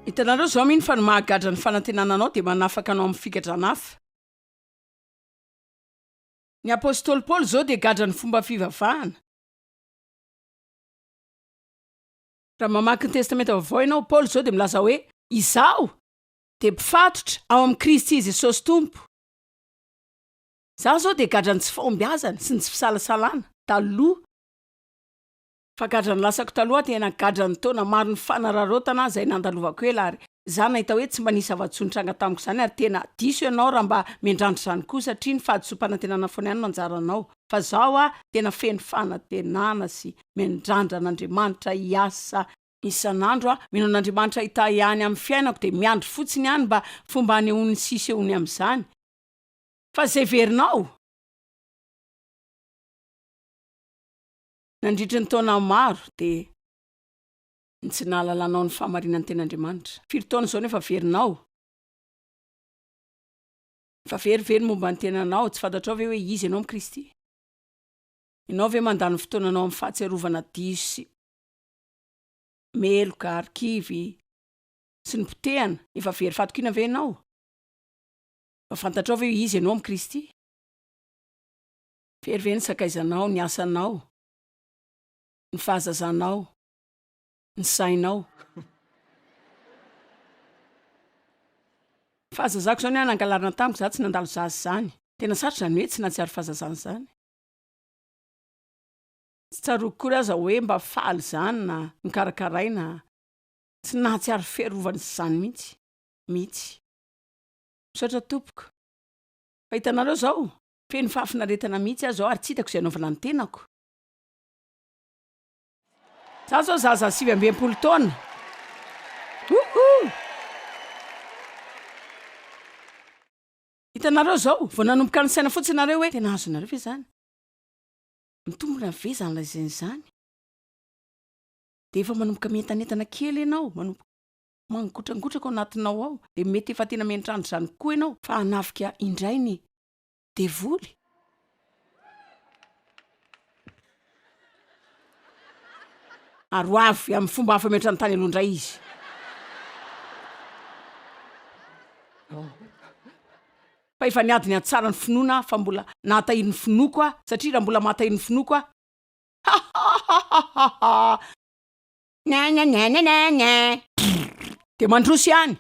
Hitanareo zao mino fa mahagadrany fanantenana anao dia manafaka anao amin'ny fikatra hafa. Ny apôstôly Paoly zao dia gadrany fomba fivavahana. Raha mamaky ny testamenta vaovao ianao, Paoly zao dia milaza hoe izaho dia mpifatotra ao amin'ny Kristy Jesosy Tompo. Zaho zao dia gadrany tsy fahombiazana sy ny tsy fisalasalana taloha. Fa gadrany lasako taloha tena gadrany taona maro ny fanararotana izay nandalovako ela ary za nahita hoe tsy mba nisy afa-tsontranga tamiko izany ary tena diso ianao raha mba miandrandro izany koa satria ny fahadisom-panantenana foana ihany no anjaranao. Fa zaho tena feno fanantenana sy miandrandra an'Andriamanitra hiasa isan'andro mino an'Andriamanitra hita ihany amin'ny fiainako dia miandry fotsiny ihany mba fomba hanehoany sisy ehony amin'izany. Fa zay verinao nandritry ny taona maro dia tsy nahalalanao ny fahamarinan'ny ten'Andriamanitra. Firy taona izao nefa verinao. Fa verivery momba ny tenanao, tsy fantatrao ve hoe izy ianao amin'ny Kristy? Ianao ve mandany fotoananao amin'ny fahatsiarovana diso sy meloka, arkivy sy ny potehana? Efa very fatokina ve ianao? Fa fantatrao ve izy ianao amin'ny Kristy? Very ve ny sakaizanao, ny asanao, ny fahazazanao, ny sainao? Fahazazako zao ny nangalarina tamiko, za tsy nandalo zazy zany. Tena sarotra zany hoe tsy nahatsiaro fahazazana zany. Tsy tsaroako koa aza hoe mba faly zany na mikarakaraina. Tsy nahatsiaro fiarovana zany mihitsy. Misaotra tompoko. Fa hitanareo zao, feno fahafinaretana mihitsy aho zao ary tsy hitako izay anaovana ny tenako. Za zao zaza 20 taona. Hitanareo zao, vao nanomboka ny saina fotsiny nareo hoe tena azonareo ve zany? Mitombona ve zany lazainy zany? Dia efa manomboka mientanentana kely ianao, manomboka mangotragotraka ao anatinao ao, dia mety efa tena miantrandro zany koa ianao fa hanafika indray ny devoly. Aroavy amin'ny fomba hafa miantrany tany aloha indray izy. Fa efa niady ny atsara ny finoana fa mbola nahatahiry ny finoko aho, satria raha mbola mahatahiry ny finoko aho. Dia mandroso ihany.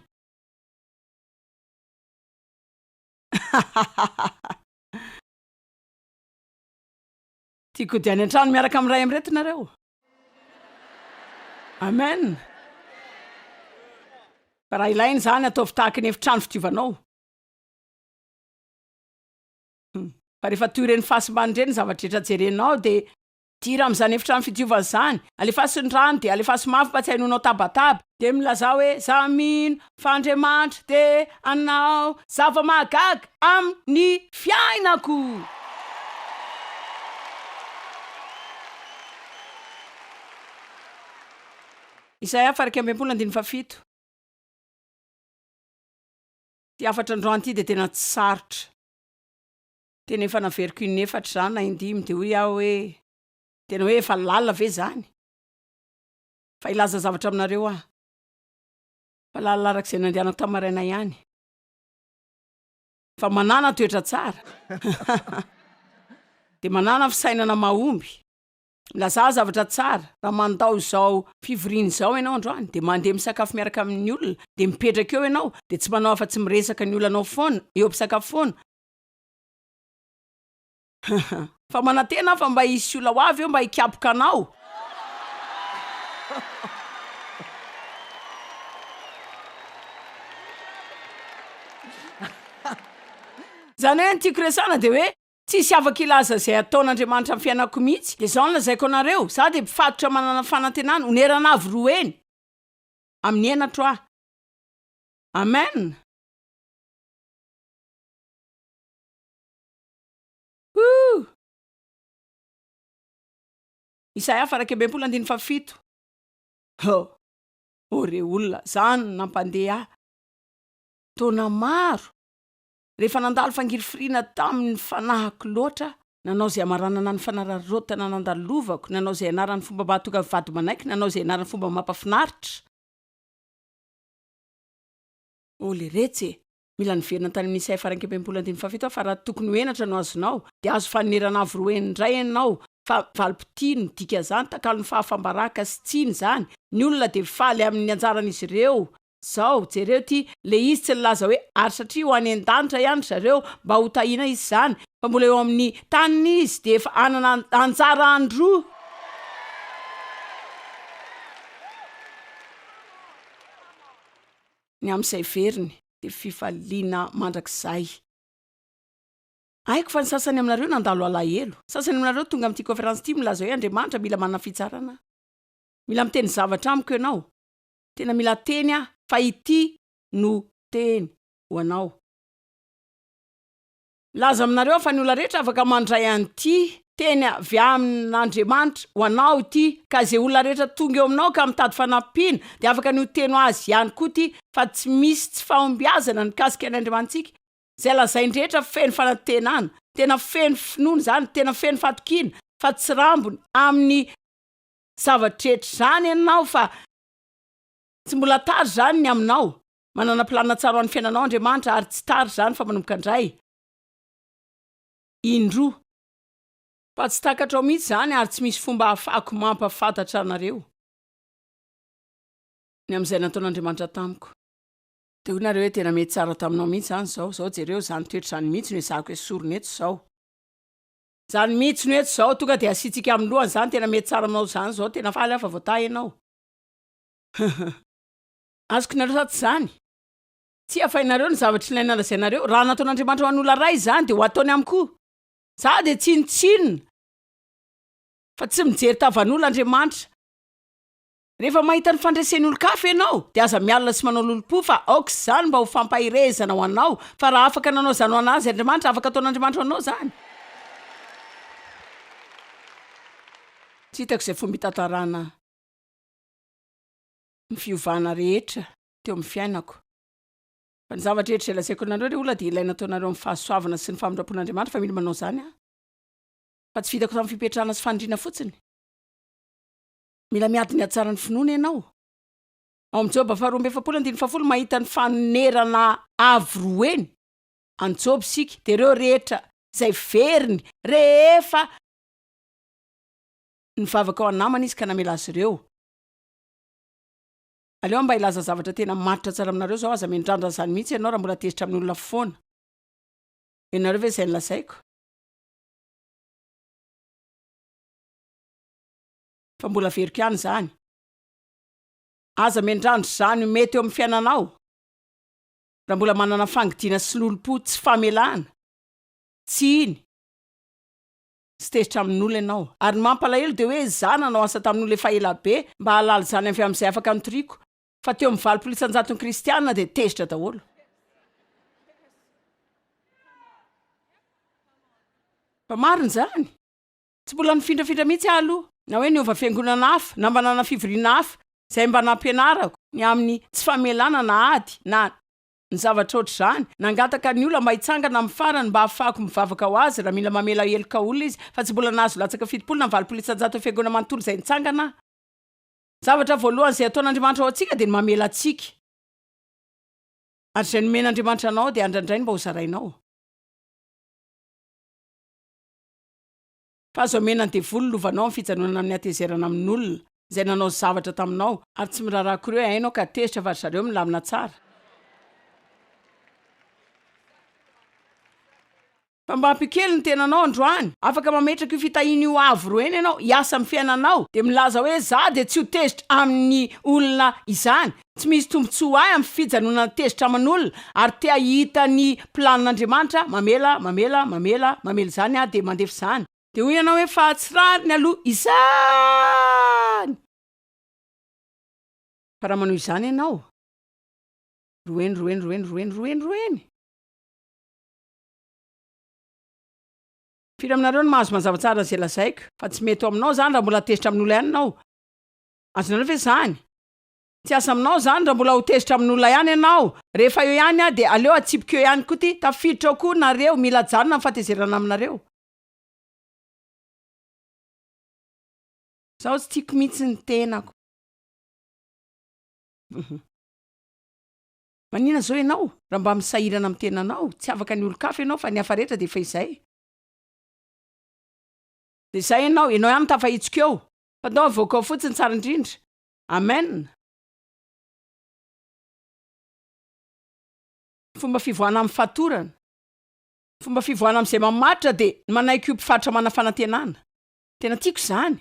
Tiako diany an-trano miaraka amin'ny ray amretinareo. Amen. Fa raha ilainy zany ataovy tahaka ny efitrano fitiovanao. Fa rehefa toy ireny fahasimban'ny ireny zavatra rehetra jerenao dia tira amin'izany efitrano fitiovana izany, alefaso ny rano dia alefaso mafy mba tsy hainonao tabataba, dia milaza hoe za mino fa Andriamanitra dia anao zava-mahagaga amin'ny fiainako. Isaia 47:7. Ty afatra androany ity dia tena tsy sarotra. Tena efa naveriko inefatra zany na indimy dia hoy aho hoe tena hoe efa lalina ve zany? Fa ilaza zavatra aminareo aho. Fa lalarak'izay nandehanako tamaraina ihany. Fa manana toetra tsara. Dia manana fisainana mahomby. Milaza zavatra tsara. Raha mandao izao fivoriana izao ianao androany dia mandeha misakafo miaraka amin'ny olona dia mipetraka eo ianao dia tsy manao afa-tsy miresaka ny olonanao foana eo am-pisakafoana. Fa manantena fa mba hisy olona ho avy eo mba hikapoka anao. Zany hoe ny tiako resana dia hoe tsisy afaka ilaza izay ataon'Andriamanitra amin'ny fiainako mihitsy. Dia izao no lazaiko anareo, za dia mpifatotra manana fanantenana, onerana avy roa eny amin'ny enatro aho. Amen. Isaia 47:7. Ore olona zany nampandeha taona maro. Rehefa nandalo fangirifirina tamin'ny fanahiko loatra, nanao izay amaranana ny fanararotana nandalovako, nanao izay anarany fomba mahatonga vady manaiky, nanao izay anarany fomba mampafinaritra. le retsy mila niverina tany amin'ny Isaya farankem-polo-17 fa raha tokony hoenatra no azonao de azo fanerana avy roeny indray ianao fa valipitino dika zany takalo ny fahafambaraka sy tsiny zany ny olona de faly amin'ny anjaran'izy ireo zao jereo ty le izy tsy nilaza hoe ary satria ho any an-danitra ihany zareo mba ho tahina izy zany fa mbola eo amin'ny taniny izy de efa anana anjara andro ny am'izay veriny de fifaliana mandrakizay aiko fa ny sasany aminareo nandalo alahelo sasany aminareo tonga amin'ity conférence ty milaza hoe Andriamanitra mila manana fitsarana mila miteny zavatra amiko ianao tena mila teny fa ity no teny ho anao laza aminareo fa ny olona rehetra afaka mandray an'ity teny avy amin'Andriamanitra ho anao ity ka zay olona rehetra tonga eo aminao ka mitady fanampiana de afaka ny ho teny azy ihany koa ty fa tsy misy tsy fahombiazana nikasika an'Andriamanitsika zay lazaindrehetra feno fanantenana tena feno finoana zany tena feno fatokina fa tsy rambony amin'ny zavatrehetra zany ianao fa tsy mbola tary zany ny aminao manana planina tsara ho an'ny fiainanao Andriamanitra ary tsy tary zany fa manomboka andray indroa fa tsy takatra ao mihitsy zany ary tsy misy fomba ahafahako mampafantatra anareo ny am'izay nataon'Andriamanitra tamiko de hoy nareo hoe tena mety tsara taminao mihitsy zany zao jereo zany toetra zany mihitsy no ezahako hoe sorona eto zao zany mihitsy no eto zao tonga de asitsika amin'ny lohany zany tena mety tsara aminao zany zao tena faly afa voata ianao azoko nareo sa tsy zany tsy afainareo ny zavatra ilaina lazainareo raha nataon'Andriamanitra ho an'olona ray zany de ho ataony amiko za de tsinotsinona fa tsy mijery tavan'olona Andriamanitra rehefa mahita ny fandresen'ny olo-kafa ianao de aza mialina sy manao lolo-po fa aoks zany mba ho fampahirezana ho anao fa raha afaka nanao zany ho anazy Andriamanitra afaka ataon'Andriamanitra ho anao zany tsy hitako zay fomba hitantarana ny fiovana rehetra teo amin'ny fiainako fa ny zavatra rehetra zay lazaiko anareo re olona de ilaina ataonareo amin'ny fahasoavana sy ny famindrapon'Andriamanitra fa mila manao zany fa tsy vitako tamin'ny fipetrahana sy fandriana fotsiny mila miady ny atsara ny finoana ianao ao amin'ny Job 2:17 mahita ny fanerana avy roeny any Job sika de reo rehetra zay veriny rehefa nivavaka ao an-namana izy ka namela azy ireo aleo mba ilaza zavatra tena matitra tsara aminareo zao aza mendrandra zany mihitsy ianao raha mbola tezitra amin'ny olona foana ianareo ve zay nilazaiko fa mbola veriko ihany zany aza mendrandra zany mety eo amin'ny fiainanao raha mbola manana fangidiana sy lolo-po tsy famelana tsy iny sy tezitra amin'olona ianao ary mampalahelo de hoe zana nao asa tamin'olona efa ela be mba halala zany avy amin'izay afaka nitoriko fa teo amin'ny 20% kristianina de tezitra daholo fa mariny zany tsy mbola nifindrafindra mihitsy aloha na hoe niova fiangonana hafa na mba nana fivoriana hafa zay mba nampianarako ny amin'ny tsy famelana na ady na ny zavatra oatra zany nangataka ny olona mba hitsangana amin'ny farany mba hafahako mivavaka ho azy raha mila mamela heloka olona izy fa tsy mbola nahazo latsaka 70 na 20% fiangonana manontolo zay nitsangana zavatra voalohany zay ataon'Andriamanitra ao antsika de ny mamela atsika ary zay nomen'Andriamanitra anao de andrandrainy mba ho zarainao fa azo amenany devoly lovanao amin'ny fijanonana amin'ny atezerana amin'olona zay nanao zavatra taminao ary tsy mirarako ireo hainao ka tezitra fa zareo milamina tsara fa mba ampikely ny tenanao androany afaka mametraka io fitahiny io avy roeny ianao hiasa amin'ny fiainanao de milaza hoe za de tsy ho tezitra amin'ny olona izany tsy misy tombontsoa ahy amin'ny fijanonana tezitra aman'olona ary te ahita ny planin'Andriamanitra mamela zany de mandefa zany de hoy ianao hoe fa tsirary ny aloha izany fa raha manao izany ianao roeny firy aminareo no mahazo mazava tsara zay lazaiko fa tsy mety aminao zany raha mbola tezitra amin'olona ihany ianao azonareo ve zany tsy asa aminao zany raha mbola ho tezitra amin'olona ihany ianao rehefa eo ihany de aleo atsipika eo ihany koa ty tafiditra ao koa nareo mila janona amin'ny fahatezerana aminareo zaho tsy tiako mihitsy ny tenako Manina zao ianao raha mba misahirana amin'ny tenanao tsy afaka ny olo-kafa ianao fa ny hafa rehetra de efa izay. De zay ianao ihany tafahitsika eo fa atao avoaka ao fotsiny tsara indrindra. Amen. Fomba fivoahana amin'ny fatorana, fomba fivoahana amin'izay mamatra de manaiky io mpifarotra mana fanantenana. Tena tiako izany.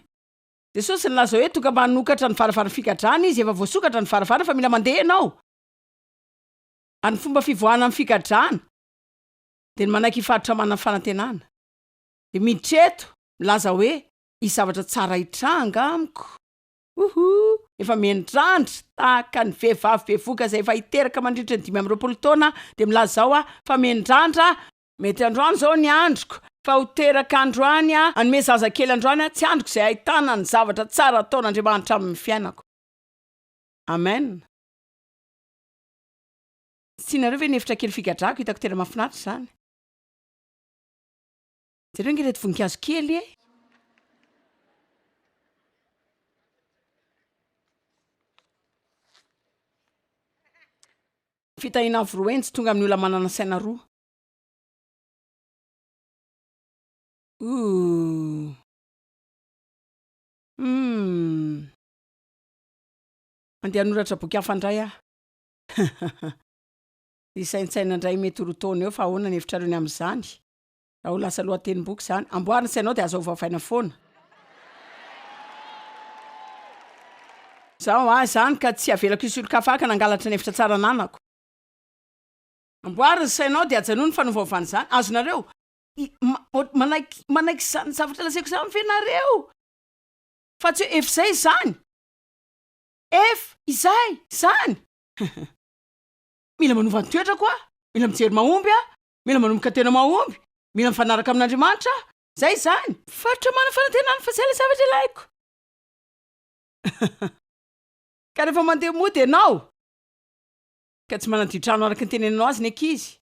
Jesosy nilaza hoe toka mba hanokatra ny varavarana fikadrana izy efa voasokatra ny varavara fa mila mandeha ianao. Ary ny fomba fivoahana amin'ny fikadrana de ny manaiky hifarotra mana fanantenana. De miditreto milaza hoe izy zavatra tsara hitranga amiko. Efa miandrandra tahaka ny vehivavy bevoka izay efa hiteraka mandritra ny 5 taona de milaza zao fa miandrandra mety androany zao ny androko fa ho teraka androany anome zazakely androany tsy androko izay ahitana ny zavatra tsara ataon'Andriamanitra amin'ny fiainako. Amen. Sinareo ve nefitra kely fikadrako hitako tena mahafinaritra izany. Jereo nge reto voninkazo kely e. Fitahina avy tonga amin'ny olona manana saina roa. Andeha hanoratra boky hafa indray aho. Isaintsaina indray mety roa taona eo fa ahoana ny hevitrareo ny amin'izany. Raha ho lasa lohatenim-boky izany, amboarina sainao de azo ovavaina foana. Zaho zany ka tsy avelako isy olo-kafa ka nangalatra ny hevitra tsara nanako. Amboarina sainao de ajanony ny fanovaovana izany. Azonareo manaiky izany zavatra lazaiko izany fenareo. Fa tsy hoe efa izay izany. Efa izay izany. Mila manova ny toetra koa, mila mijery mahomby mila manomboka tena mahomby, mila mifanaraka amin'Andriamanitra. Zay izany. Farotra mana fanantenana fa zay le zavatra ilaiko. Ka rehefa mandeha mody ianao ka tsy manaditra araka ny teneninao azy ny ankizy.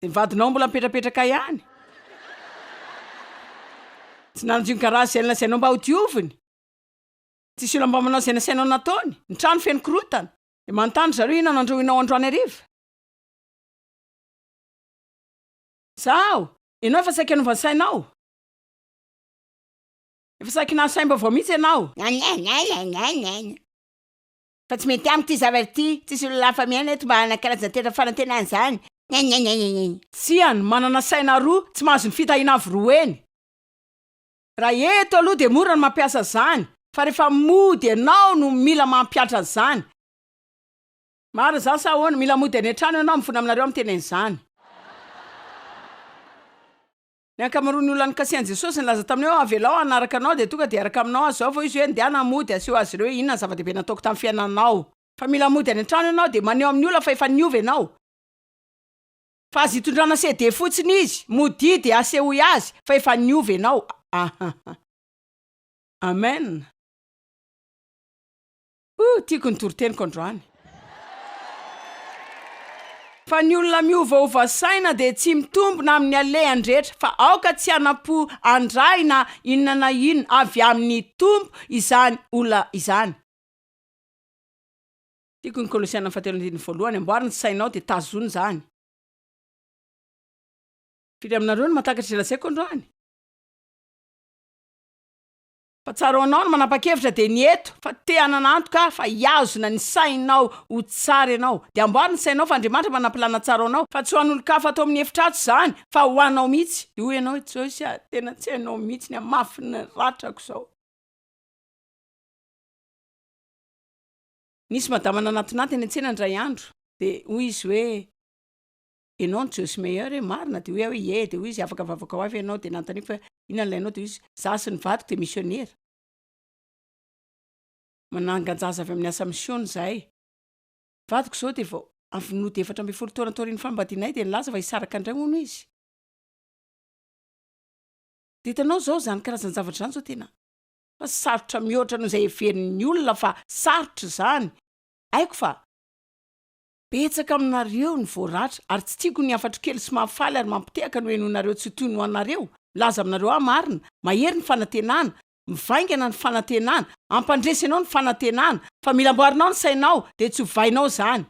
De vadinao mbola mipetrapetraka ihany. Tsy nanjo ny karaha izay nasainao mba ho dioviny. Tsisy olona mba manao izay nasainao nataony. Ny trano feno korotana. De manontany zareo inona nandrahoinao androany hariva. Zaho, ianao efa saika hanova ny sainao. Efa saika na saim-baovao mihitsy ianao. Fa tsy mety amiko ty zavatra ty, tsisy olona hafa miaina eto mba hanakarazana toetra fanantenana izany. Tsy any manana saina roa tsy mahazo ny fitahiana avy roa eny. Raha eto aloha de mora ny mampiasa zany, fa rehefa mody ianao no mila mampiatra zany. Mara zany sa ahoana mila mody any an-trano ianao mifona aminareo amin'ny teneny izany. Ny ankamaroan'ny olona nikasihan Jesosy nilaza tamin'ny hoe avelao anaraka anao de tonga de araka aminao azy zao vao izy hoe andehana mody aseho azy ireo inona zava-dehibe nataoko tamin'ny fiainanao. Fa mila mody any an-trano ianao de maneho amin'ny olona fa efa niova ianao. Fa azy hitondrana CD fotsiny izy, mody de asehoy azy fa efa niova ianao. Amen. Tiako ny toroteniko androany. Fa ny olona miovaova saina de tsy mitombona amin'ny alehany rehetra fa aoka tsy hanapo andray na inona na inona avy amin'ny tompo izany olona izany. Tiako ny Kolosiana 4:1 amboarina ny sainao de tazony zany. Firy aminareo no mahatakatra lazaiko androany. Fa tsara anao no manapa-kevitra de ny eto fa te hananantoka fa hiazona ny sainao ho tsara ianao. De amboarina ny sainao fa Andriamanitra manampilana tsara anao fa tsy ho an'olo-kafa atao amin'ny hefitrato zany fa ho anao mihitsy. De hoy ianao Joyce tena tsy hainao mihitsy ny mafy ny ratrako zao. Nisy madama nanatonatiny any an-tsena indray andro de hoy izy hoe ianao ny Joyce Meyer marina de hoe ie de hoy izy afaka vavaka ho avy ianao de nanontaniako fa inona ilainao de hoy izy za sy ny vadiko de missionnaire. Manangan-jaza avy amin'ny asa mission zahay. Vadiko zao de vao avinody 14 taona taorian'ny fambadinay de nilaza fa hisaraka indray hono izy. De hitanao zao zany karazana zavatra zany zao tena fa sarotra mihoatra noho izay heverin'ny olona fa sarotra zany. Haiko fa betsaka aminareo ny voaratra ary tsy tiako ny afatro kely sy mahafaly ary mampitehaka no henonareo tsy toy ny ho anareo. Laza aminareo marina, mahery ny fanantenana mivaingana ny fanantenana, ampandresinao ny fanantenana, fa mila amboarinao ny sainao de tsy hovainao zany.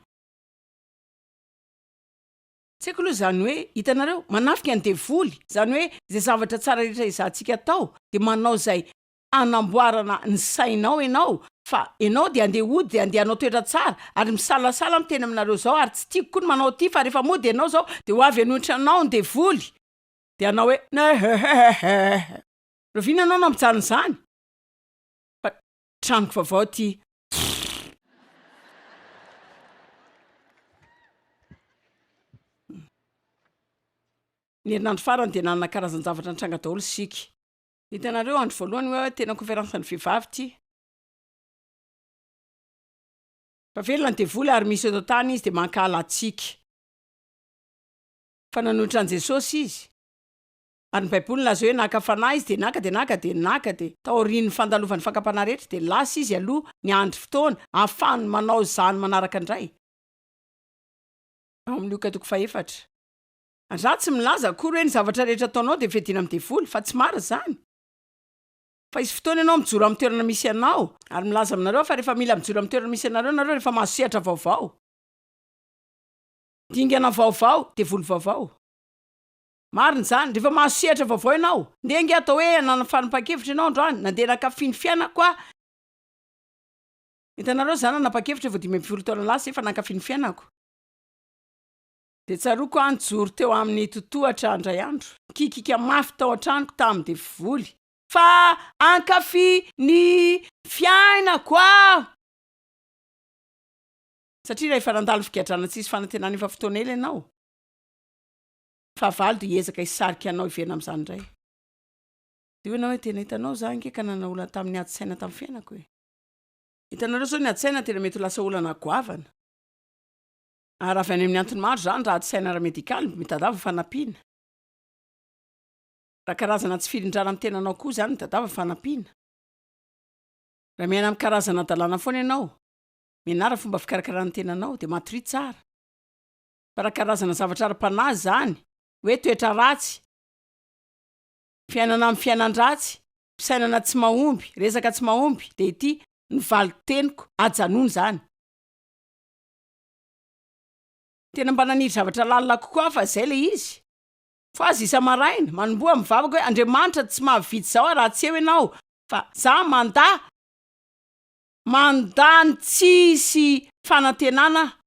Tsy haiko aloha zany hoe hitanareo manafika ny devoly, zany hoe zay zavatra tsara rehetra izahantsika atao de manao zay anamboarana ny sainao ianao, fa ianao de andeha ody de andeha hanao toetra tsara ary misalasala miteny aminareo zao ary tsy tiako koa ny manao ty fa rehefa mody ianao zao de ho avy anohitra anao ny devoly de anao hoe rovina anao nampijanona zany fa tranoko vaovao ty. Ny herinandro farany de nanana karazan-javatra nitranga daholo sika. Hitanareo andro voalohany hoe tena konferansan'ny vehivavy ty. Fa velona ny devoly ary misy eto tany izy de mankala atsika. Fa nanohitra an' Jesosy izy. Ary ny Baiboly laza hoe naka fanahy izy de naka de taorian'ny fandalovan'ny fakapana rehetra de lasa izy aloha ny andro fotoana ahafahany manao zany manaraka indray. Ao amin'ny Luka 4:4. Raha tsy milaza akory hoe ny zavatra rehetra ataonao de fedina amin'ny devoly, fa tsy mara zany. Fa isy fotoana ianao mijoro amin'ny toerana misy anao, ary milaza aminareo fa rehefa mila mijoro amin'ny toerana misy anareo nareo rehefa mahasehatra vaovao. Dingana vaovao, devoly vaovao. Marina zany, rehefa mahasehatra vaovao ianao, ndengy atao hoe nana fanapa-kevitra ianao androany, nandeha nakafy ny fiainako koa. Hitanareo zany nanapa-kevitra vao 20 taona lasa efa nakafy ny fiainako. De tsaroko anjoro teo amin'ny totohatra andray andro. Kikika mafy tao an-tranoko tamin'ny devoly. Fa ankafy ny fiainako aho. Satria rehefa nandalo figadrana tsisy fanantenana efa fotoana ela ianao. Fa valy de hiezaka hisarika anao hiverina amin'izany indray. De hoe ianao hoe tena hitanao zany ke ka nana olana tamin'ny ady saina tamin'ny fiainako e. Hitanareo zao ny ady saina tena mety ho lasa olana goavana. Ary avy any amin'ny antony maro zany raha ady saina ara-medikaly mitadava fanampiana. Raha karazana tsy firindrana amin'ny tenanao koa zany mitadava fanampiana. Raha miaina amin'ny karazana dalàna foana ianao, mianara fomba fikarakarana ny tenanao de matory tsara. Fa raha karazana zavatra ara-panahy zany, hoe toetra ratsy, fiainana amin'ny fiainan-dratsy, fisainana tsy mahomby, resaka tsy mahomby, de ity ny valiteniko ajanony zany. Tena mba naniry zavatra lalina kokoa fa zay le izy. Fa azy isa maraina, manomboa mivavaka hoe Andriamanitra tsy mahavidy zao raha tsy eo ianao, fa za mandany tsisy fanantenana.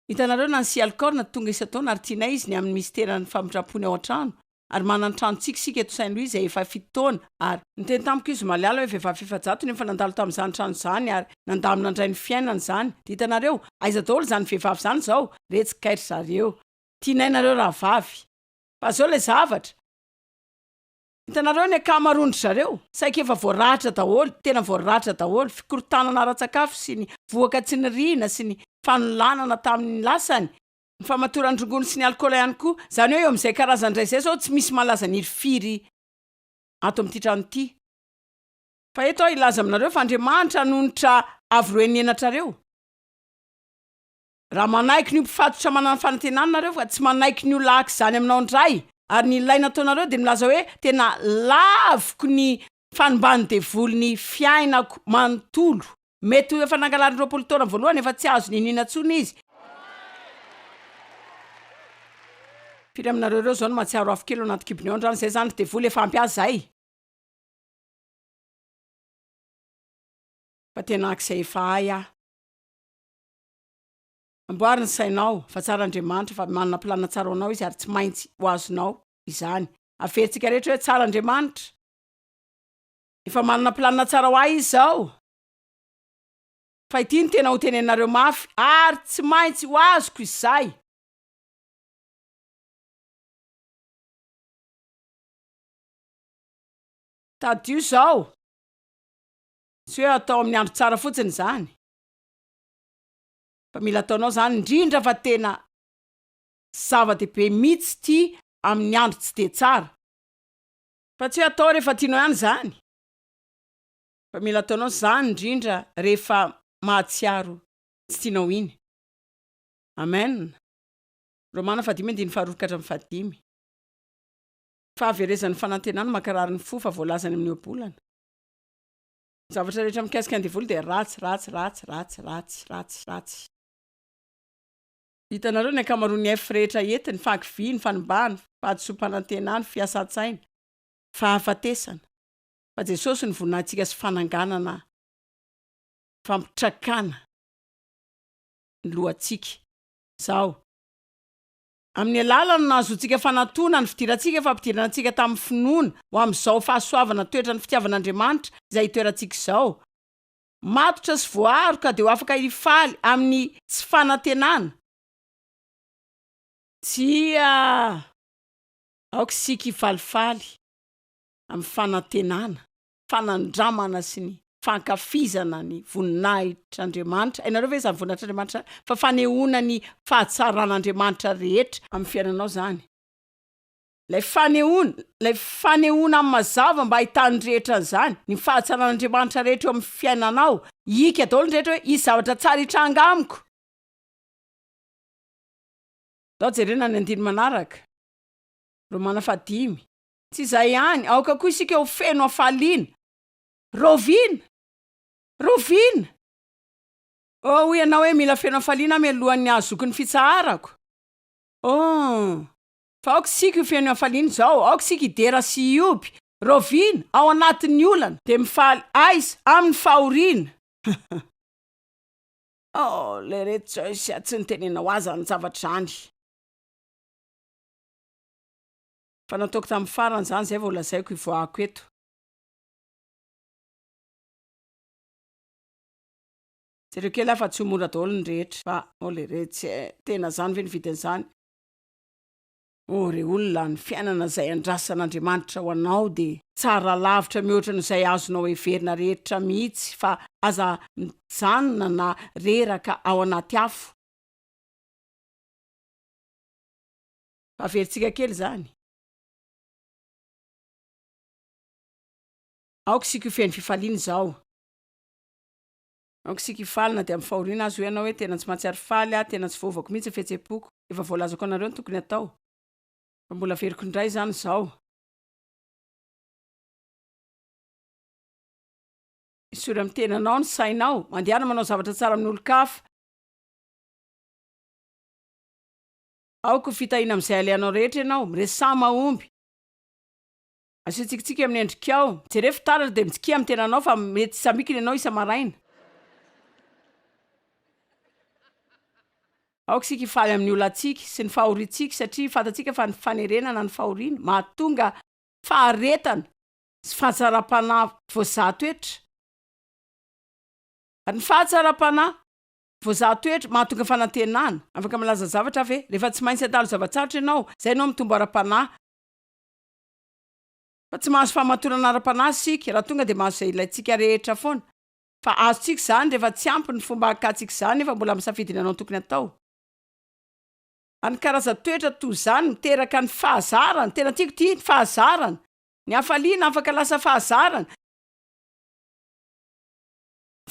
Hitanareo na ny alcorna tonga isan-taona ary tianay izy ny amin'ny misterany famindram-pony ao an-trano. Ary manana trano tsikisika eto Saint Louis efa 7 taona ary niteny tamiko izy Maliala hoe vehivavy 700 nefa nandalo tamin'izany trano zany ary nandamina indray ny fiainany zany. De hitanareo aiza daholo zany vehivavy zany zao retsik'aitry zareo. Tianay nareo rahavavy. Fa zao le zavatra. Hitanareo ny akamarondry zareo, saika efa voaratra daholo, tena voaratra daholo, fikorotanana ara-tsakafo sy ny voaka tsy niriana sy ny fanolanana tamin'ny lasany, ny famatoran-drongony sy ny alkôla ihany koa. Zany hoe eo amin'izay karazan'indray zay zao tsy misy malaza ny firy ato amin'ity trano ity. Fa eto aho ilaza aminareo fa Andriamanitra hanonitra avy enatrareo. Raha manaiky ny mpifatotra manana fanantenana nareo fa tsy manaiky ny olahaka zany aminao indray. Ary ny ilaina ataonareo de milaza hoe tena laviko ny fanimbany devoly ny fiainako manontolo. Mety ho efa nangalary 20 taona voalohany efa tsy azo ninina tsony izy. Firy aminareo reo zao no matsiaro afo kely anaty kibony ao androany zay zany devoly efa ampy azy zay. Fa tena akizay efa hay aho. Amboarina sainao fa tsara Andriamanitra fa manana planina tsara anao izy ary tsy maintsy ho azonao izany. Aferitsika rehetra hoe tsara Andriamanitra. Efa manana planina tsara ho ahy izy zao. Fa ity ny tena ho tenenareo mafy ary tsy maintsy ho azoko izay. Tadio zao. Tsy hoe atao amin'ny andro tsara fotsiny zany. Fa mila ataonao zany indrindra fa tena zava-dehibe mihitsy ty amin'ny andro tsy de tsara. Fa tsy hoe atao rehefa tianao ihany zany. Fa mila ataonao zany indrindra rehefa mahatsiaro tsy tianao iny. Amen. Romana 5:15. Fahaverezan'ny fanantenana makarary ny fo fa voalazany amin'ny obolana. Zavatra rehetra mikasika ny devoly dia ratsy. Hitanareo ny ankamaroany F rehetra ety, ny fankivy, ny fanimbany, fahadisom-panantenana, fiasan-tsaina, fahafatesana. Fa Jesosy ny voninahitsika sy fananganana, fampitrakana ny lohantsika. Zao. Amin'ny alalany nahazoantsika fanatona ny fidirantsika fa ampidirantsika tamin'ny finoana ho amin'izao fahasoavana toetra ny fitiavan'Andriamanitra izay itoerantsika izao. Matotra sy voaroka dia ho afaka hifaly amin'ny tsy fanantenana. Aoka sika hifalifaly amin'ny fanantenana, fanandramana sy ny fankafizana ny voninahitr'Andriamanitra. Ianareo ve izany voninahitr'Andriamanitra? Fa fanehoana ny fahatsaran'Andriamanitra rehetra amin'ny fiainanao zany. Lay fanehoana amin'ny mazava mba ahitany rehetra zany, ny fahatsaran'Andriamanitra rehetra eo amin'ny fiainanao, hika daholo ny rehetra hoe isy zavatra tsara hitranga amiko. Zao jerena ny andiny manaraka. Romana 5. Tsy izay ihany, aoka koa isika ho feno hafaliana. Roviana. Ianao hoe mila feno hafaliana mialohan'ny ahazoky ny fitsaharako. Fa aoka sika ho feno hafaliana zao, aoka sika hidera sy hioby. Roviana ao anatin'ny olana dia mifaly aiza amin'ny fahoriana. Le reto Joyce tsy nitenena ho aza ny zavatra zany. Fa nataoko tamin'ny farany zany zay vao lazaiko ivoahako eto. Jereo kely afa tsy mora daholo ny rehetra. Fa le rehetra tena zany ve ny vidin'izany? Re olona ny fiainana izay andrasan'Andriamanitra ho anao dia tsara lavitra mihoatra n'izay azonao heverina rehetra mihitsy, fa aza mijanona na reraka ao anaty afo. Averintsika kely zany. Aoka sika ho feno fifaliana zao. Aoka sika hifalina dia amin'ny fahoriana azo ianao hoe tena tsy mahatsiary faly, tena tsy voavako mihitsy fihetsem-poko. Efa voalazako anareo ny tokony atao. Fa mbola veriko indray zany zao. Isory amin'ny tenanao ny sainao, mandehana manao zavatra tsara amin'ny olo-kafa. Aoka ho fitahiana amin'izay alehanao rehetra ianao, miresama mahomby. Asotsikintsika amin'ny endrikao, jereo fitaratra dia mitsikia amin'ny tenanao fa mety samikina ianao isa maraina. Aoka sika hifaly amin'ny olantsika sy ny fahorintsika satria fantatsika fa ny fanerenana ny fahoriana mahatonga faharetana sy fahatsaram-panahy voazahatoetra. Ny fahatsaram-panahy voazahatoetra mahatonga fanantenana. Afaka malaza zavatra ve? Rehefa tsy maintsy atalo zavatsarotra ianao, zay ianao mitombo ara-panahy. Fa tsy mahazo famatorana ara-panahy sika, raha tonga dia mahazo izay ilaintsika rehetra foana. Fa azontsika zany rehefa tsy ampy ny fomba hakatsika zany nefa mbola misafidina anao tokony atao. Any karaza-toetra toy zany miteraka ny fahazarana, tena tiako ty ny fahazarana. Ny hafaliana afaka lasa fahazarana.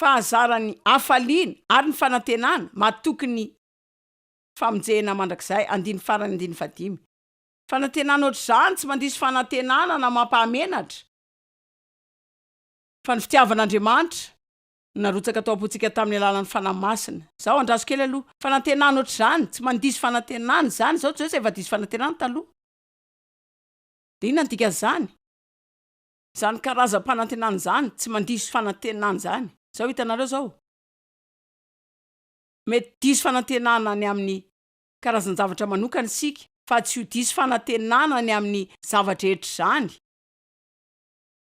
Fahazarany hafaliana ary ny fanantenana mahatoky ny famonjena mandrakizay. Andiny farany andiny 5. Fanantenana ohatr'izany tsy mandiso fanantenana na mampahamenatra. Fa ny fitiavan'Andriamanitra narotsaka tao am-pontsika tamin'ny alalan'ny fanahy masina. Zao andraso kely aloha. Fanantenana ohatr'izany tsy mandiso fanantenana zany. Zao tsy efa diso fanantenana taloha. Dia inona ny dikan'izany? Zany karazam-panantenana zany tsy mandiso fanantenana zany. Zao hitanareo zao. Mety diso fanantenana ny amin'ny karazan-javatra manokana sika, fa tsy ho diso fanantenana ny amin'ny zavatra rehetra zany.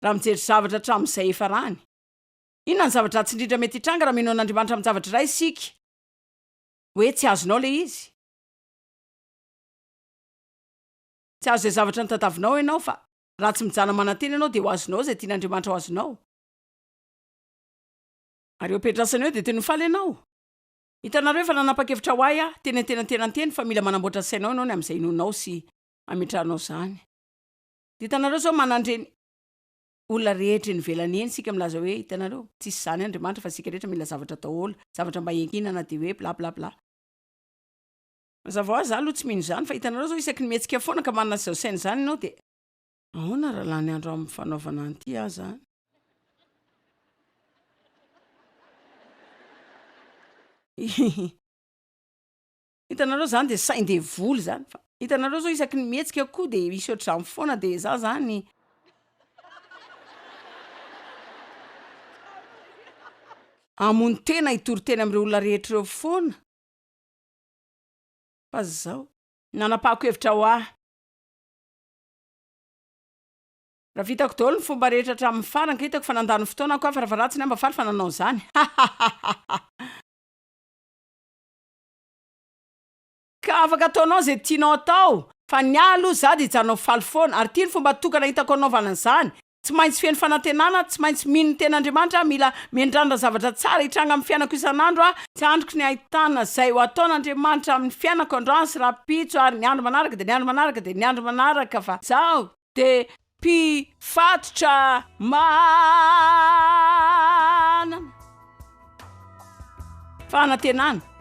Raha mijery zavatra hatramin'izay efa rany. Inona ny zavatra tsy indrindra mety hitranga raha mino an'Andriamanitra amin'ny zavatra iray sika? Hoe tsy azonao le izy. Tsy azo izay zavatra notadavinao ianao, fa raha tsy mijana manantena ianao dia ho azonao izay tian'Andriamanitra ho azonao. Ary eo ampetrasana eo dia teny ho faly ianao. Hitanareo efa nanapa-kevitra ho ahy teny fa mila manamboatra ny sainao ianao ny amin'izay inonao sy ametranao zany. Hitanareo zao manandreny olona rehetra ny velany eny sika milaza hoe hitanareo tsisy zany Andriamanitra fa sika rehetra mila zavatra daholo, zavatra mba hiankinana dia hoe bla bla bla. Mazava ho azy aloha tsy mino zany fa hitanareo zao isaky ny mihetsika foana ka manana izao saina zany ianao dia ahoana raha lany andro amin'ny fanaovana an'ity aho zany hitanareo zany de saindevoly zany fa hitanareo zao isaky ny mihetsika koa de isy ohatr'izany foana de za zany amony tena hitory-teny am'ireo olona rehetra ireo foana fa zao nanapahako hevitra ho ahy raha vitako daholo ny fomba rehetra hatramin'ny farany ka hitako fa nandany fotoana koa fa raha varatsiny amba faly fa nanao zany ka afaka ataonao zay tianao atao fa ny aloha za de hijanao faly foana ary tia ny fomba tokana hitako anaovana zany tsy maintsy feno fanantenana tsy maintsy mino ny ten'Andriamanitra mila miandrandra zavatra tsara hitranga amin'ny fiainako isan'andro tsy androko ny ahitana zay ho ataon'Andriamanitra amin'ny fiainako androany sy rapitso ary ny andro manaraka de ny andro manaraka de ny andro manaraka fa zaho de mpifatotra manana fanantenana